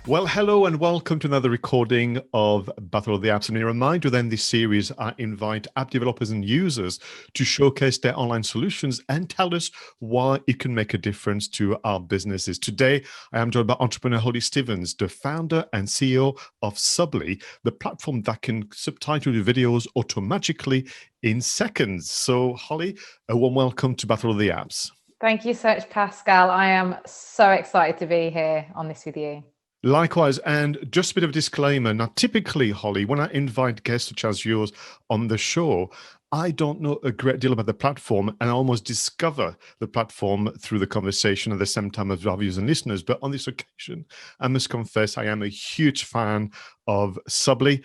Well, hello and welcome to another recording of Battle of the Apps. And a reminder then, this series, I invite app developers and users to showcase their online solutions and tell us why it can make a difference to our businesses. Today, I am joined by entrepreneur Holly Stevens, the founder and CEO of GETSUBLY, the platform that can subtitle your videos automatically in seconds. So, Holly, a warm welcome to Battle of the Apps. Thank you so much, Pascal. I am so excited to be here on this with you. Likewise, and just a bit of a disclaimer. Now, typically, Holly, when I invite guests such as yours on the show, I don't know a great deal about the platform, and I almost discover the platform through the conversation at the same time as our viewers and listeners. But on this occasion, I must confess I am a huge fan of GETSUBLY.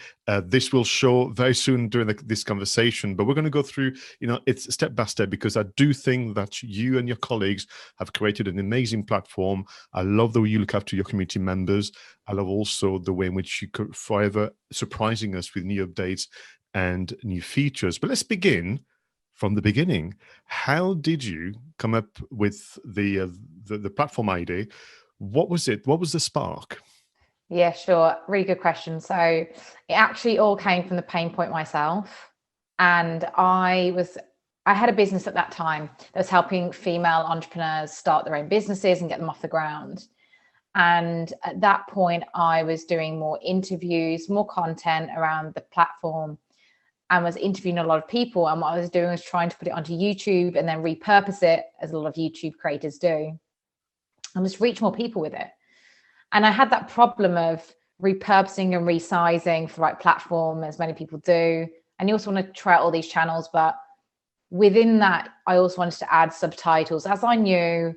This will show very soon during this conversation, but we're going to go through, it's step by step, because I do think that you and your colleagues have created an amazing platform. I love the way you look after your community members. I love also the way in which you could forever surprising us with new updates and new features. But let's begin from the beginning. How did you come up with the platform idea? What was it? What was the spark? Yeah, sure. Really good question. So it actually all came from the pain point myself. And I had a business at that time that was helping female entrepreneurs start their own businesses and get them off the ground. And at that point, I was doing more interviews, more content around the platform, and was interviewing a lot of people. And what I was doing was trying to put it onto YouTube and then repurpose it, as a lot of YouTube creators do, and just reach more people with it. And I had that problem of repurposing and resizing for the right platform, as many people do. And you also want to try out all these channels. But within that, I also wanted to add subtitles, as I knew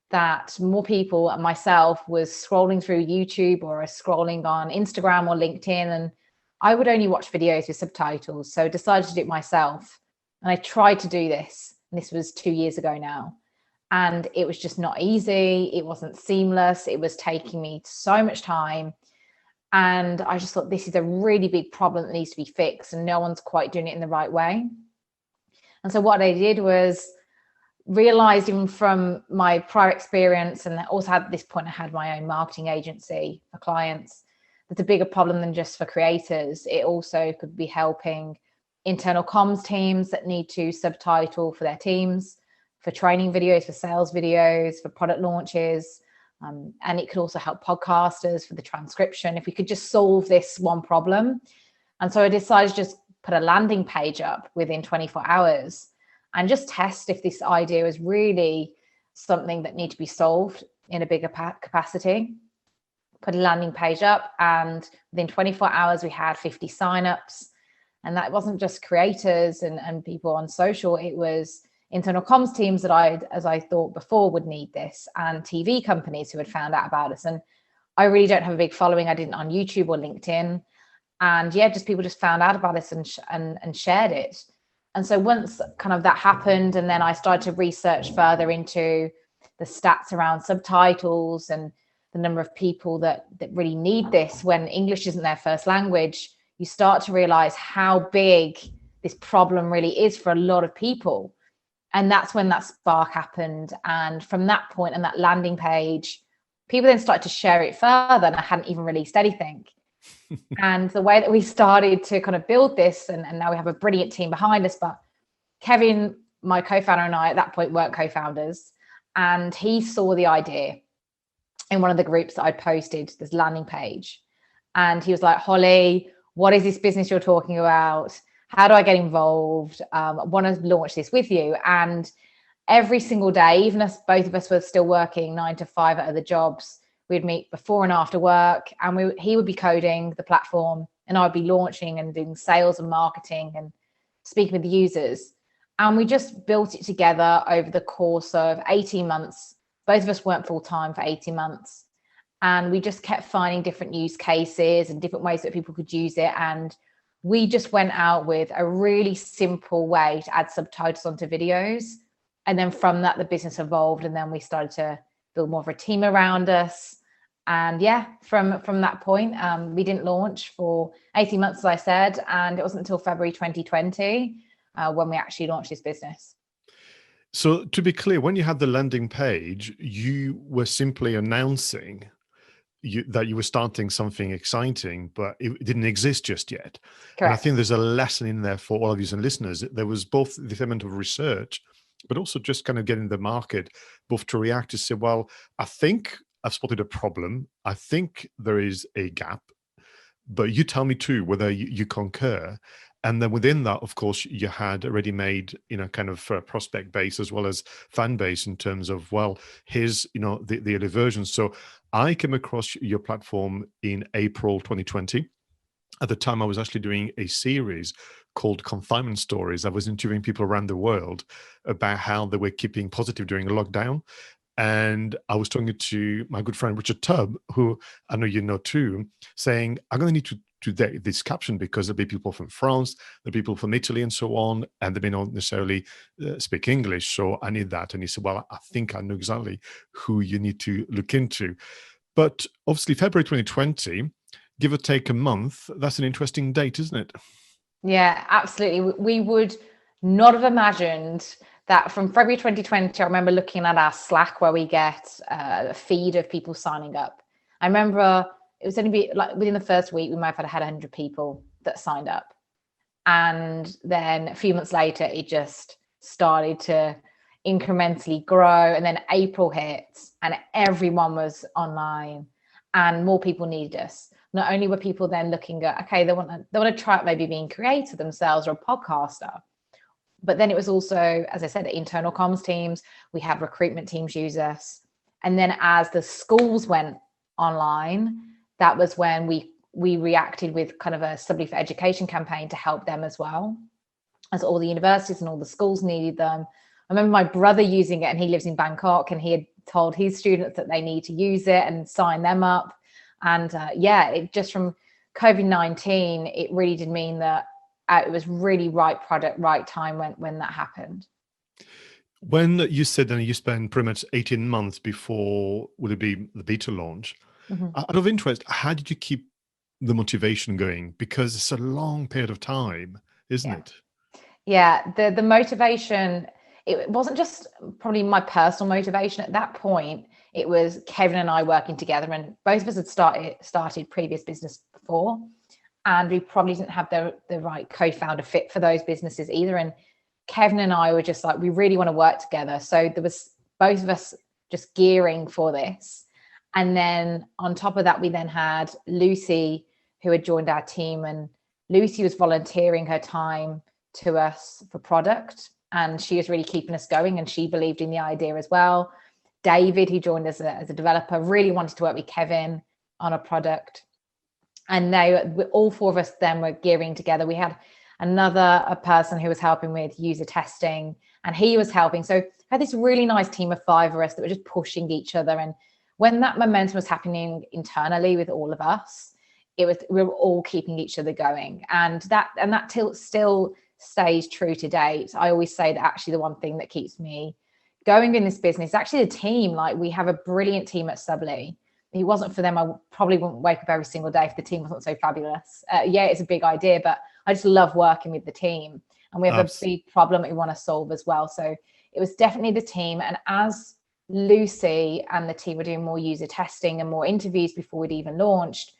that more people and myself was scrolling through YouTube or scrolling on Instagram or LinkedIn, and I would only watch videos with subtitles. So I decided to do it myself. And I tried to do this. And this was 2 years ago now. And it was just not easy. It wasn't seamless. It was taking me so much time. And I just thought, this is a really big problem that needs to be fixed, and no one's quite doing it in the right way. And so what I did was realized, even from my prior experience, and also at this point I had my own marketing agency for clients, that's a bigger problem than just for creators. It also could be helping internal comms teams that need to subtitle for their teams, for training videos, for sales videos, for product launches. And it could also help podcasters for the transcription, if we could just solve this one problem. And so I decided to just put a landing page up within 24 hours and just test if this idea was really something that needed to be solved in a bigger capacity. Put a landing page up, and within 24 hours we had 50 signups. And that wasn't just creators and people on social, it was internal comms teams that as I thought before, would need this, and TV companies who had found out about us. And I really don't have a big following. I didn't on YouTube or LinkedIn. And yeah, just people just found out about us and shared it. And so once kind of that happened, and then I started to research further into the stats around subtitles and the number of people that really need this when English isn't their first language, you start to realize how big this problem really is for a lot of people. And that's when that spark happened. And from that point and that landing page, people then started to share it further, and I hadn't even released anything. And the way that we started to kind of build this, and now we have a brilliant team behind us, but Kevin, my co-founder, and I at that point weren't co-founders, and he saw the idea in one of the groups that I posted, this landing page. And he was like, Holly, what is this business you're talking about? How do I get involved? I want to launch this with you. And every single day, even as both of us were still working 9 to 5 at other jobs, we'd meet before and after work, and he would be coding the platform, and I would be launching and doing sales and marketing and speaking with the users. And we just built it together over the course of 18 months. Both of us weren't full-time for 18 months. And we just kept finding different use cases and different ways that people could use it. And we just went out with a really simple way to add subtitles onto videos. And then from that, the business evolved. And then we started to build more of a team around us. And yeah, from that point, we didn't launch for 18 months, as I said. And it wasn't until February 2020 when we actually launched this business. So to be clear, when you had the landing page, you were simply announcing that you were starting something exciting, but it didn't exist just yet. And I Correct. think there's a lesson in there for all of you and listeners. There was both the element of research, but also just kind of getting the market both to react to say, well, I think I've spotted a problem. I think there is a gap, but you tell me too whether you concur. And then within that, of course, you had already made, kind of prospect base as well as fan base in terms of, well, here's, the early version. So I came across your platform in April 2020. At the time, I was actually doing a series called Confinement Stories. I was interviewing people around the world about how they were keeping positive during lockdown. And I was talking to my good friend Richard Tubb, who I know you know too, saying, I'm going to need to do this caption because there'll be people from France, there'll be people from Italy and so on, and they may not necessarily speak English. So I need that. And he said, well, I think I know exactly who you need to look into. But obviously, February 2020, give or take a month, that's an interesting date, isn't it? Yeah, absolutely. We would not have imagined that from February 2020. I remember looking at our Slack where we get a feed of people signing up. I remember it was only like within the first week, we might have had 100 people that signed up. And then a few months later, it just started to incrementally grow. And then April hit and everyone was online and more people needed us. Not only were people then looking at, okay, they want to try out maybe being creative themselves or a podcaster, but then it was also, as I said, the internal comms teams. We had recruitment teams use us. And then as the schools went online, that was when we reacted with kind of a Subtitles for Education campaign to help them as well, as all the universities and all the schools needed them. I remember my brother using it, and he lives in Bangkok, and he had told his students that they need to use it and sign them up. And it just from COVID-19, it really did mean that it was really right product, right time when that happened. When you said that you spent pretty much 18 months before, would it be the beta launch? Mm-hmm. Out of interest, how did you keep the motivation going? Because it's a long period of time, isn't it? Yeah, the motivation, it wasn't just probably my personal motivation at that point. It was Kevin and I working together, and both of us had started previous business before, and we probably didn't have the right co-founder fit for those businesses either. And Kevin and I were just like, we really want to work together. So there was both of us just gearing for this. And then on top of that, we then had Lucy, who had joined our team, and Lucy was volunteering her time to us for product, and she was really keeping us going, and she believed in the idea as well. David, who joined us as a developer, really wanted to work with Kevin on a product, and all four of us then were gearing together. We had a person who was helping with user testing, and he was helping. So I had this really nice team of 5 of us that were just pushing each other. And when that momentum was happening internally with all of us, we were all keeping each other going, and that still stays true to date. I always say that actually the one thing that keeps me going in this business is actually the team. Like, we have a brilliant team at GETSUBLY. If it wasn't for them, I probably wouldn't wake up every single day if the team wasn't so fabulous. It's a big idea, but I just love working with the team, and we have a big problem that we want to solve as well. So it was definitely the team. And as Lucy and the team were doing more user testing and more interviews before we'd even launched,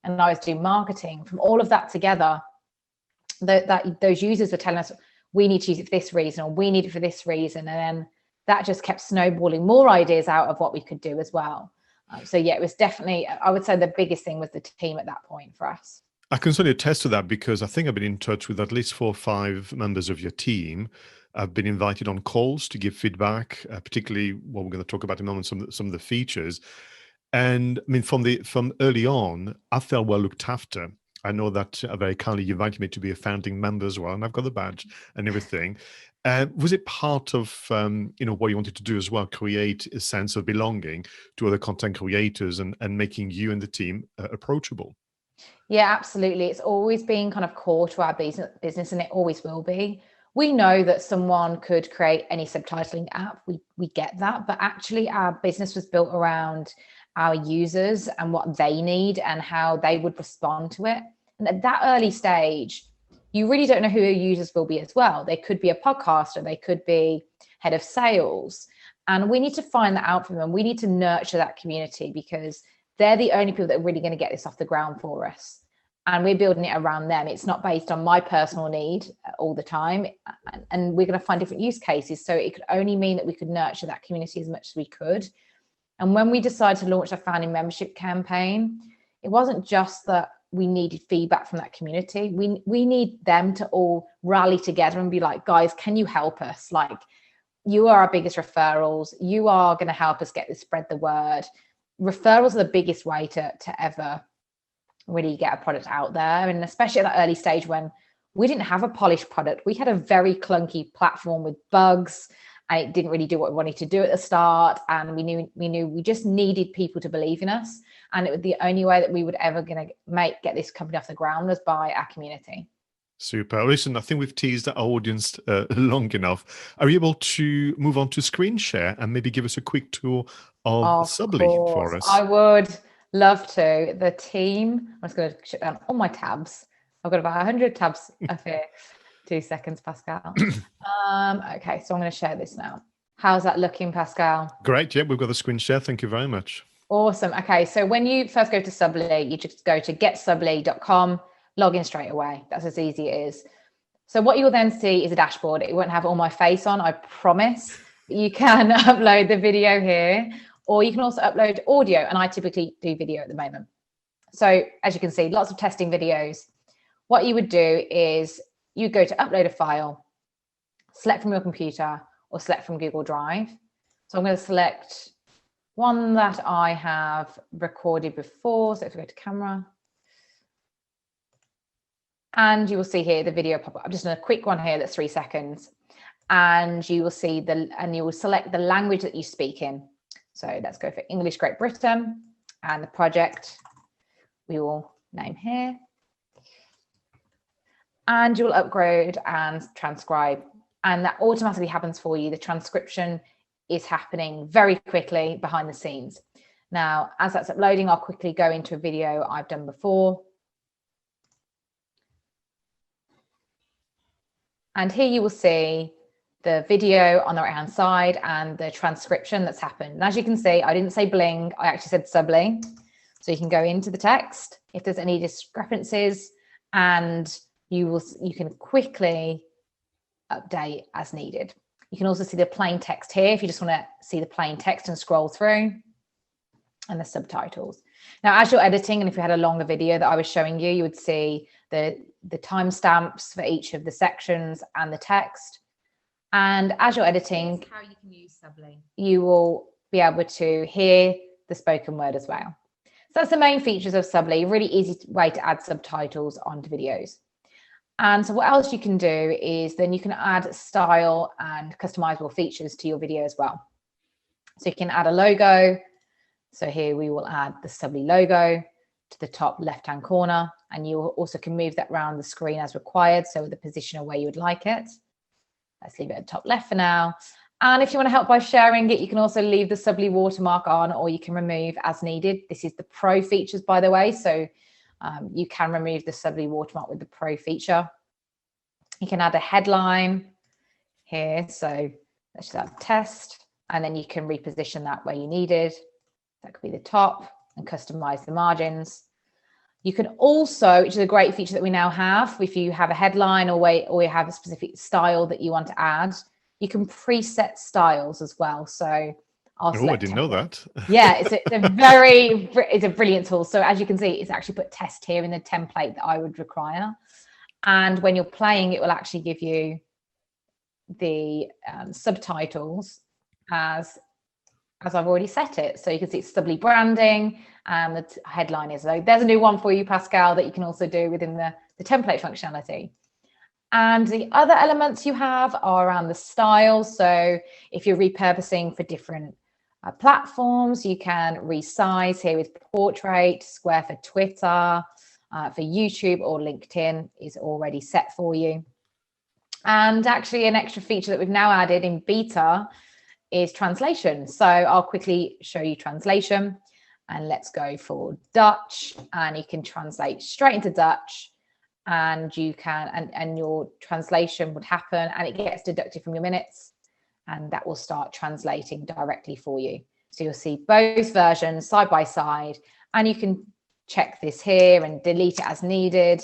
and I was doing marketing, from all of that together, that those users were telling us, we need to use it for this reason, or we need it for this reason. And then that just kept snowballing more ideas out of what we could do as well. It was definitely, I would say the biggest thing was the team at that point for us. I can certainly attest to that, because I think I've been in touch with at least 4 or 5 members of your team. I've been invited on calls to give feedback, particularly what we're going to talk about in a moment, some of the features. And I mean, from early on, I felt well looked after. I know that very kindly you invited me to be a founding member as well, and I've got the badge and everything. Was it part of what you wanted to do as well, create a sense of belonging to other content creators and making you and the team approachable? Yeah, absolutely. It's always been kind of core to our business, and it always will be. We know that someone could create any subtitling app. We get that, but actually our business was built around our users and what they need and how they would respond to it. And at that early stage, you really don't know who your users will be as well. They could be a podcaster, they could be head of sales. And we need to find that out from them. We need to nurture that community, because they're the only people that are really going to get this off the ground for us. And we're building it around them. It's not based on my personal need all the time. And we're going to find different use cases. So it could only mean that we could nurture that community as much as we could. And when we decided to launch our founding membership campaign, it wasn't just that we needed feedback from that community. We need them to all rally together and be like, guys, can you help us? Like, you are our biggest referrals. You are going to help us get this, spread the word. Referrals are the biggest way to ever really get a product out there. And especially at that early stage when we didn't have a polished product, we had a very clunky platform with bugs, and it didn't really do what we wanted to do at the start. And we knew we just needed people to believe in us. And it was the only way that we would ever get this company off the ground was by our community. Super. Listen, I think we've teased our audience long enough. Are you able to move on to screen share and maybe give us a quick tour of Subtitles for us? I would love to. The team, I'm just going to shut down all my tabs. I've got about 100 tabs up here. 2 seconds, Pascal. Okay, so I'm going to share this now. How's that looking, Pascal? Great. Yeah, we've got the screen share. Thank you very much. Awesome. Okay, so when you first go to Subtitles, you just go to GETSUBLY.com, log in straight away. That's as easy as it is. So what you'll then see is a dashboard. It won't have all my face on, I promise. You can upload the video here, or you can also upload audio, and I typically do video at the moment. So as you can see, lots of testing videos. What you would do is you go to upload a file, select from your computer or select from Google Drive. So I'm going to select one that I have recorded before. So if we go to camera, and you will see here the video pop up. I'm just doing a quick one here that's 3 seconds, and you will see and you will select the language that you speak in. So let's go for English Great Britain, and the project we will name here. And you'll upload and transcribe, and that automatically happens for you. The transcription is happening very quickly behind the scenes. Now, as that's uploading, I'll quickly go into a video I've done before. And here you will see the video on the right-hand side and the transcription that's happened. And as you can see, I didn't say bling, I actually said subly. So you can go into the text if there's any discrepancies, and you can quickly update as needed. You can also see the plain text here if you just want to see the plain text and scroll through, and the subtitles. Now, as you're editing, and if you had a longer video that I was showing you, you would see the timestamps for each of the sections and the text. And as you're editing, how you can use Subtitles. You will be able to hear the spoken word as well. So that's the main features of Subtitles. Really easy way to add subtitles onto videos. And so what else you can do is then you can add style and customizable features to your video as well. So you can add a logo. So here we will add the Subtitles logo to the top left-hand corner, and you also can move that around the screen as required. So the position of where you would like it. Let's leave it at the top left for now. And if you want to help by sharing it, you can also leave the Subtitles watermark on, or you can remove as needed. This is the Pro features, by the way. So you can remove the Subtitles watermark with the Pro feature. You can add a headline here. So let's just add test, and then you can reposition that where you needed. That could be the top, and customize the margins. You can also, which is a great feature that we now have, if you have a headline or you have a specific style that you want to add, you can preset styles as well. So I didn't know that. Yeah, it's a brilliant tool. So as you can see, it's actually put test here in the template that I would require. And when you're playing, it will actually give you the subtitles as I've already set it. So you can see it's Subtitles branding, and the headline is. So there's a new one for you, Pascal, that you can also do within the template functionality. And the other elements you have are around the style. So if you're repurposing for different platforms, you can resize here with portrait, square for Twitter, for YouTube or LinkedIn is already set for you. And actually an extra feature that we've now added in beta is translation. So I'll quickly show you translation, and let's go for Dutch, and you can translate straight into Dutch, and you can, and your translation would happen, and it gets deducted from your minutes, and that will start translating directly for you. So you'll see both versions side by side, and you can check this here and delete it as needed.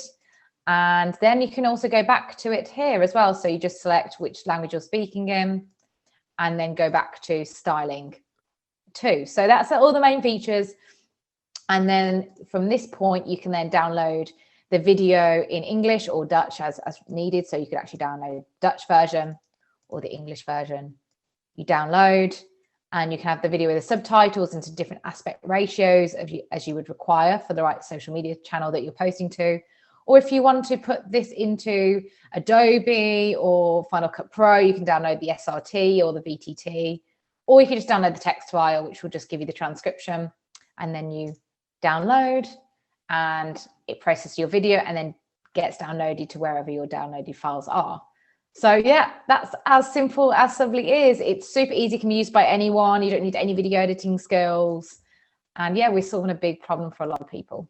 And then you can also go back to it here as well. So you just select which language you're speaking in and then go back to styling too. So that's all the main features. And then from this point, you can then download the video in English or Dutch as needed. So you could actually download Dutch version or the English version. You download and you can have the video with the subtitles into different aspect ratios as you would require for the right social media channel that you're posting to. Or if you want to put this into Adobe or Final Cut Pro, you can download the SRT or the VTT, or you can just download the text file, which will just give you the transcription. And then you download and it processes your video and then gets downloaded to wherever your downloaded files are. So yeah, that's as simple as Subtitles is. It's super easy, can be used by anyone. You don't need any video editing skills. And yeah, we're solving a big problem for a lot of people.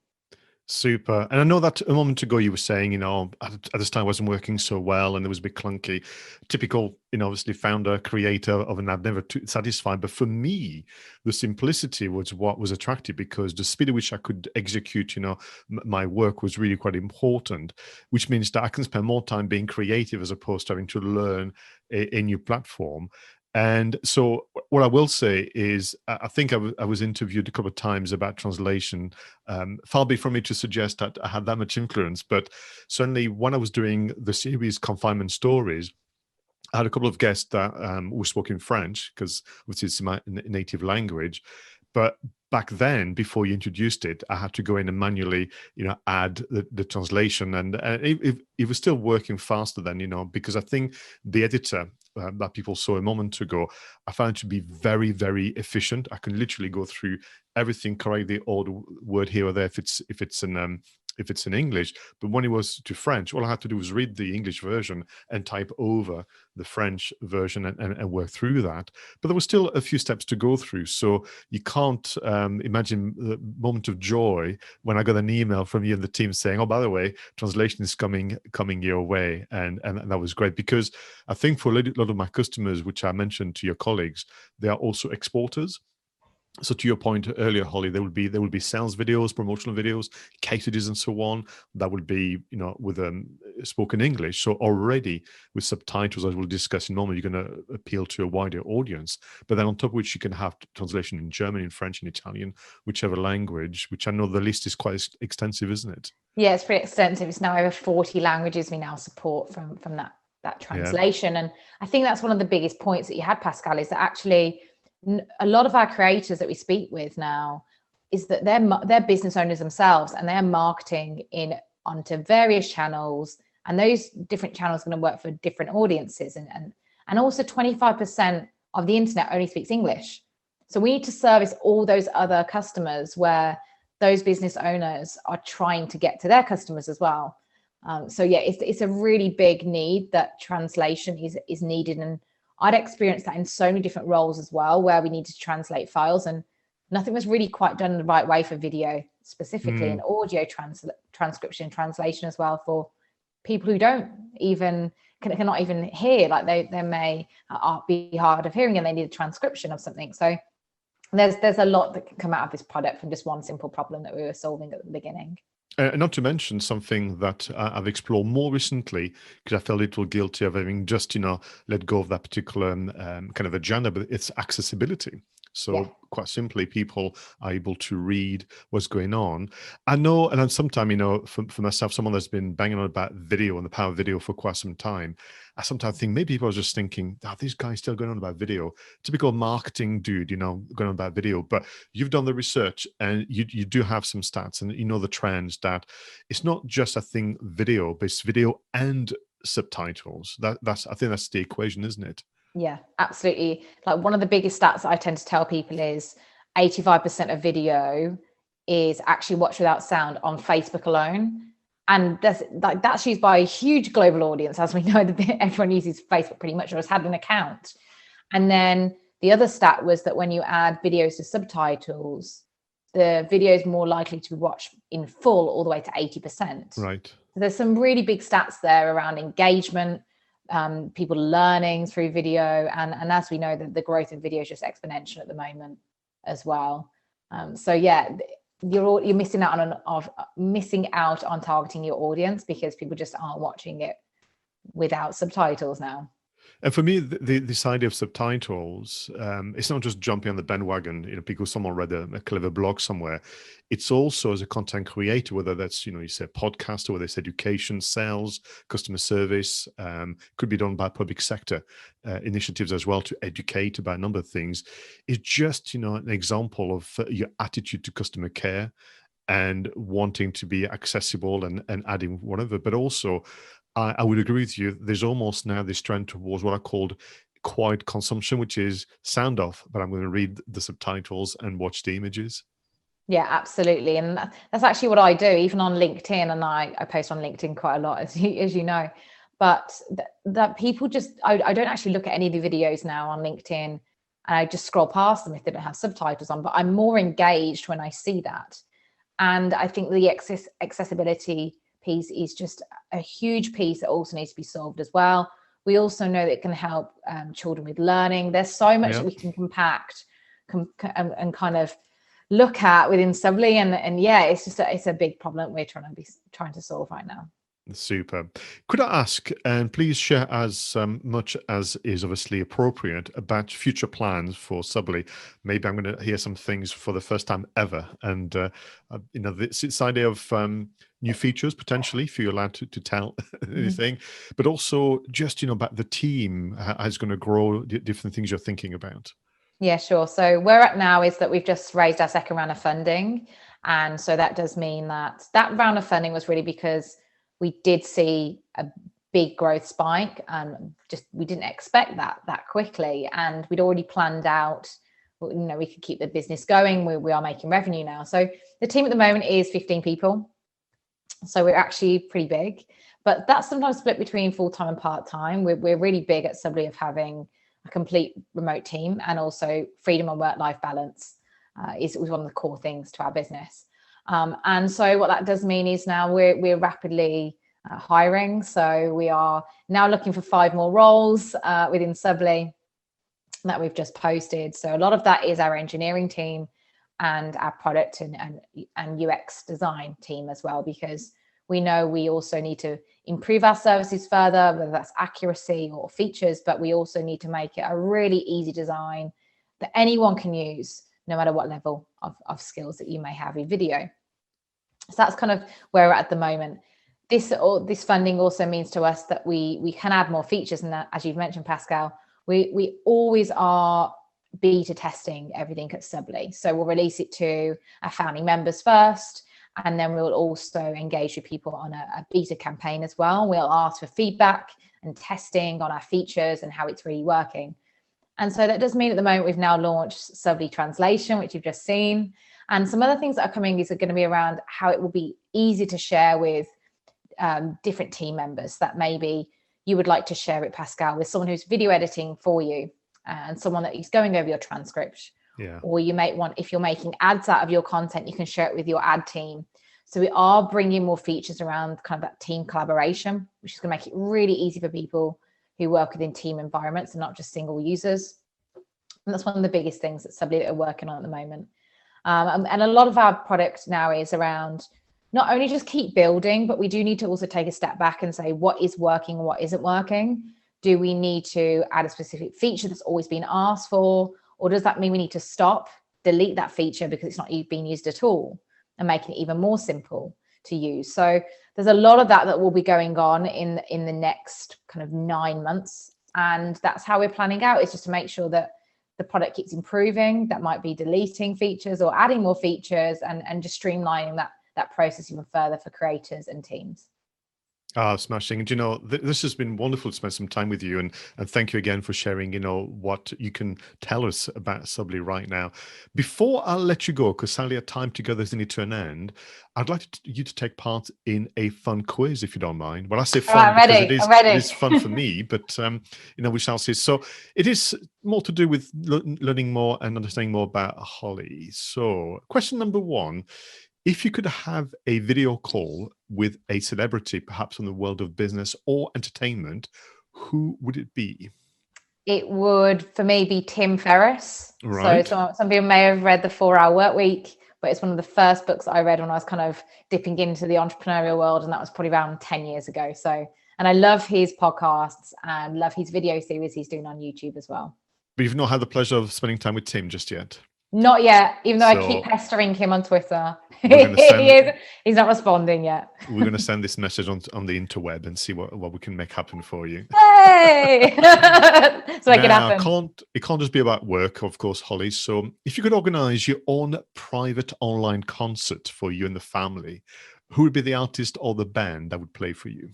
Super. And I know that a moment ago you were saying, at this time wasn't working so well and it was a bit clunky. Typical, obviously founder, creator of an app, never too satisfied. But for me, the simplicity was what was attractive because the speed at which I could execute, my work was really quite important, which means that I can spend more time being creative as opposed to having to learn a new platform. And so what I will say is, I think I was interviewed a couple of times about translation. Far be from me to suggest that I had that much influence, but certainly when I was doing the series Confinement Stories, I had a couple of guests that who spoke in French, because obviously it's my native language. But back then, before you introduced it, I had to go in and manually, add the translation, and it was still working faster then, because I think the editor that people saw a moment ago, I found it to be very, very efficient. I can literally go through everything, correct the odd word here or there if it's in English. But when it was to French, all I had to do was read the English version and type over the French version and work through that. But there was still a few steps to go through. So you can't imagine the moment of joy when I got an email from you and the team saying, oh, by the way, translation is coming your way. And that was great, because I think for a lot of my customers, which I mentioned to your colleagues, they are also exporters. So to your point earlier, Holly, there will be sales videos, promotional videos, case studies, and so on. That would be, with spoken English. So already with subtitles, as we'll discuss in a moment, you're going to appeal to a wider audience. But then on top of which, you can have translation in German, in French, in Italian, whichever language. Which I know the list is quite extensive, isn't it? Yeah, it's pretty extensive. It's now over 40 languages we now support from that translation. Yeah. And I think that's one of the biggest points that you had, Pascal, is that actually a lot of our creators that we speak with now is that they're business owners themselves, and they're marketing onto various channels, and those different channels are going to work for different audiences, and also 25% of the internet only speaks English. So we need to service all those other customers where those business owners are trying to get to their customers as well. So yeah, it's a really big need that translation is needed, and I'd experienced that in so many different roles as well, where we needed to translate files, and nothing was really quite done the right way for video specifically, and audio transcription, translation as well, for people who cannot even hear, like they may be hard of hearing and they need a transcription of something. So there's a lot that can come out of this product from just one simple problem that we were solving at the beginning. Not to mention something that I've explored more recently, because I felt a little guilty of having just, let go of that particular kind of agenda, but it's accessibility. So quite simply, people are able to read what's going on. I know, and then sometimes, for myself, someone that's been banging on about video and the power of video for quite some time, I sometimes think maybe people are just thinking, this guy's still going on about video. Typical marketing dude, going on about video. But you've done the research, and you do have some stats, and the trends that it's not just a thing video, but it's video and subtitles. I think that's the equation, isn't it? Yeah, absolutely. Like, one of the biggest stats that I tend to tell people is 85% of video is actually watched without sound on Facebook alone. And that's used by a huge global audience. As we know, everyone uses Facebook pretty much, or has had an account. And then the other stat was that when you add videos to subtitles, the video is more likely to be watched in full all the way to 80%. Right. So there's some really big stats there around engagement, people learning through video, and as we know, the growth of video is just exponential at the moment as well. So yeah, you're missing out on targeting your audience, because people just aren't watching it without subtitles now. And for me, this idea of subtitles, it's not just jumping on the bandwagon, because someone read a clever blog somewhere. It's also as a content creator, whether that's, you say podcast, or whether it's education, sales, customer service, could be done by public sector initiatives as well to educate about a number of things. It's just, an example of your attitude to customer care and wanting to be accessible and adding whatever, but also I would agree with you. There's almost now this trend towards what I called quiet consumption, which is sound off, but I'm going to read the subtitles and watch the images. Yeah, absolutely. And that's actually what I do, even on LinkedIn. And I post on LinkedIn quite a lot, as you know. But that people just, I don't actually look at any of the videos now on LinkedIn, and I just scroll past them if they don't have subtitles on. But I'm more engaged when I see that. And I think the accessibility piece is just a huge piece that also needs to be solved as well. We also know that it can help children with learning. There's so much that we can compact and kind of look at within Subtitles, and yeah, it's a big problem we're trying to solve right now. Super. Could I ask, and please share as much as is obviously appropriate, about future plans for Subtitles? Maybe I'm going to hear some things for the first time ever, and this idea of new features potentially, if you're allowed to tell anything, but also just about the team, how it's going to grow, different things you're thinking about. Yeah, sure. So where we're at now is that we've just raised our second round of funding, and so that does mean that round of funding was really because we did see a big growth spike, and we didn't expect that quickly. And we'd already planned out, we could keep the business going. We are making revenue now. So the team at the moment is 15 people. So we're actually pretty big, but that's sometimes split between full-time and part-time. We're really big at Subtitles of having a complete remote team, and also freedom and work-life balance is one of the core things to our business. And so what that does mean is now we're rapidly hiring. So we are now looking for 5 more roles within Subtitles that we've just posted. So a lot of that is our engineering team and our product and UX design team as well, because we know we also need to improve our services further, whether that's accuracy or features, but we also need to make it a really easy design that anyone can use, no matter what level of skills that you may have in video. So that's kind of where we're at the moment. This funding also means to us that we can add more features, and that, as you've mentioned, Pascal, we always are beta testing everything at Subtitles. So we'll release it to our founding members first, and then we'll also engage with people on a beta campaign as well. We'll ask for feedback and testing on our features and how it's really working. And so that does mean at the moment we've now launched Subtitles Translation, which you've just seen. And some other things that are coming is going to be around how it will be easy to share with different team members, that maybe you would like to share it, Pascal, with someone who's video editing for you, and someone that is going over your transcript. Yeah. Or you might want, if you're making ads out of your content, you can share it with your ad team. So we are bringing more features around kind of that team collaboration, which is going to make it really easy for people who work within team environments and not just single users. And that's one of the biggest things that Subtitles are working on at the moment. And a lot of our product now is around not only just keep building, but we do need to also take a step back and say what is working and what isn't working. Do we need to add a specific feature that's always been asked for? Or does that mean we need to stop, delete that feature because it's not being used at all, and making it even more simple to use? So there's a lot of that will be going on in the next kind of 9 months. And that's how we're planning out, is just to make sure that the product keeps improving. That might be deleting features or adding more features, and just streamlining that process even further for creators and teams. Smashing. And this has been wonderful to spend some time with you, and thank you again for sharing what you can tell us about Subtitles right now. Before I'll let you go, because sadly our time together is nearly to an end, I'd like you to take part in a fun quiz, if you don't mind. Well, I say fun because it is fun for me, but we shall see. So it is more to do with learning more and understanding more about Holly. So question number 1: if you could have a video call with a celebrity, perhaps from the world of business or entertainment, who would it be? It would, for me, be Tim Ferriss. Right. So some people may have read the 4-Hour Work Week but it's one of the first books that I read when I was kind of dipping into the entrepreneurial world, and that was probably around 10 years ago. So, and I love his podcasts and love his video series he's doing on YouTube as well. But you've not had the pleasure of spending time with Tim just yet? Not yet, even though I keep pestering him on Twitter. He's not responding yet. We're going to send this message on the interweb and see what we can make happen for you. Hey! So make it happen. It can't just be about work, of course, Holly. So if you could organize your own private online concert for you and the family, who would be the artist or the band that would play for you?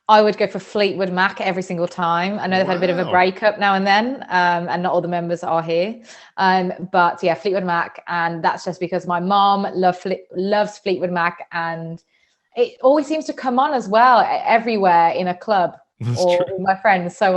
I would go for Fleetwood Mac every single time. I know they've had a bit of a breakup now and then, and not all the members are here. But yeah, Fleetwood Mac. And that's just because my mom loves Fleetwood Mac. And it always seems to come on as well everywhere in a club or with my friends. So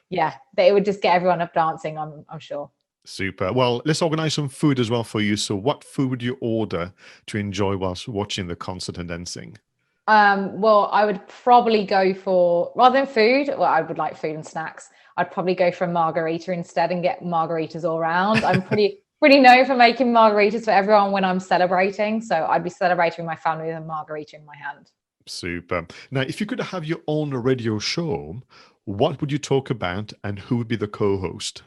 yeah, it would just get everyone up dancing, I'm sure. Super. Well, let's organize some food as well for you. So what food would you order to enjoy whilst watching the concert and dancing? Well, I would probably go for, rather than food, well, I would like food and snacks. I'd probably go for a margarita instead and get margaritas all around. I'm pretty known for making margaritas for everyone when I'm celebrating. So I'd be celebrating my family with a margarita in my hand. Super. Now, if you could have your own radio show, what would you talk about and who would be the co-host?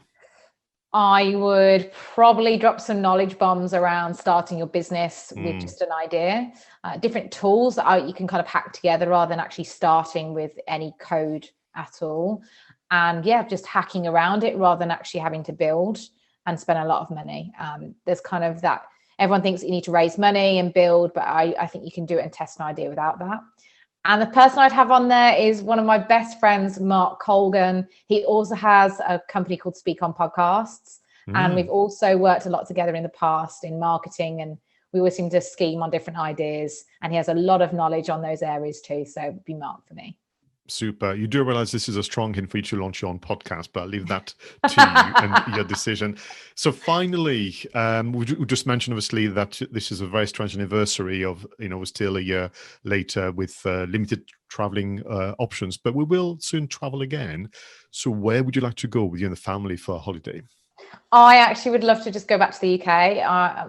I would probably drop some knowledge bombs around starting your business with just an idea, different tools that you can kind of hack together rather than actually starting with any code at all. And yeah, just hacking around it rather than actually having to build and spend a lot of money. There's kind of that, everyone thinks you need to raise money and build, but I think you can do it and test an idea without that. And the person I'd have on there is one of my best friends, Mark Colgan. He also has a company called Speak On Podcasts. And we've also worked a lot together in the past in marketing, and we always seem to scheme on different ideas. And he has a lot of knowledge on those areas too. So it would be Mark for me. Super. You do realize this is a strong hint for you to launch your own podcast, but I'll leave that to you and your decision. So finally, we just mentioned obviously that this is a very strange anniversary of, we're still a year later with limited traveling options, but we will soon travel again. So where would you like to go with you and the family for a holiday? I actually would love to just go back to the UK.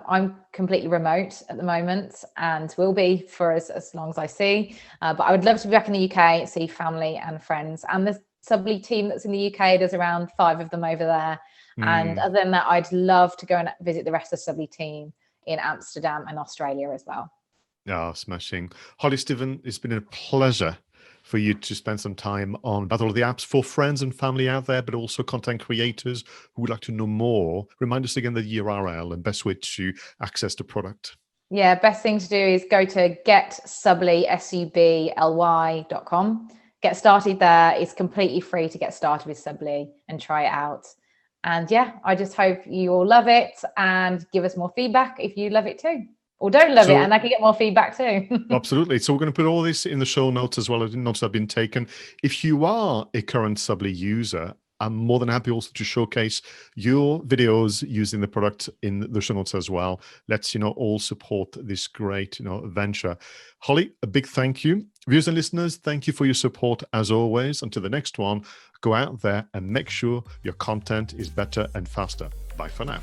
I'm completely remote at the moment and will be for as long as I see. But I would love to be back in the UK, see family and friends. And the Subtitles team that's in the UK, there's around 5 of them over there. And other than that, I'd love to go and visit the rest of the Subtitles team in Amsterdam and Australia as well. Oh, smashing. Holly Stephen, it's been a pleasure for you to spend some time on Battle of the Apps for friends and family out there, but also content creators who would like to know more. Remind us again the URL and best way to access the product. Yeah, best thing to do is go to GETSUBLY, SUBLY.com. Get started there. It's completely free to get started with Subtitles and try it out. And yeah, I just hope you all love it and give us more feedback if you love it too. Or don't love it, and I can get more feedback too. Absolutely. So we're going to put all this in the show notes as well as notes that have been taken. If you are a current Subtly user, I'm more than happy also to showcase your videos using the product in the show notes as well. Let's, all support this great, venture. Holly, a big thank you. Viewers and listeners, thank you for your support as always. Until the next one, go out there and make sure your content is better and faster. Bye for now.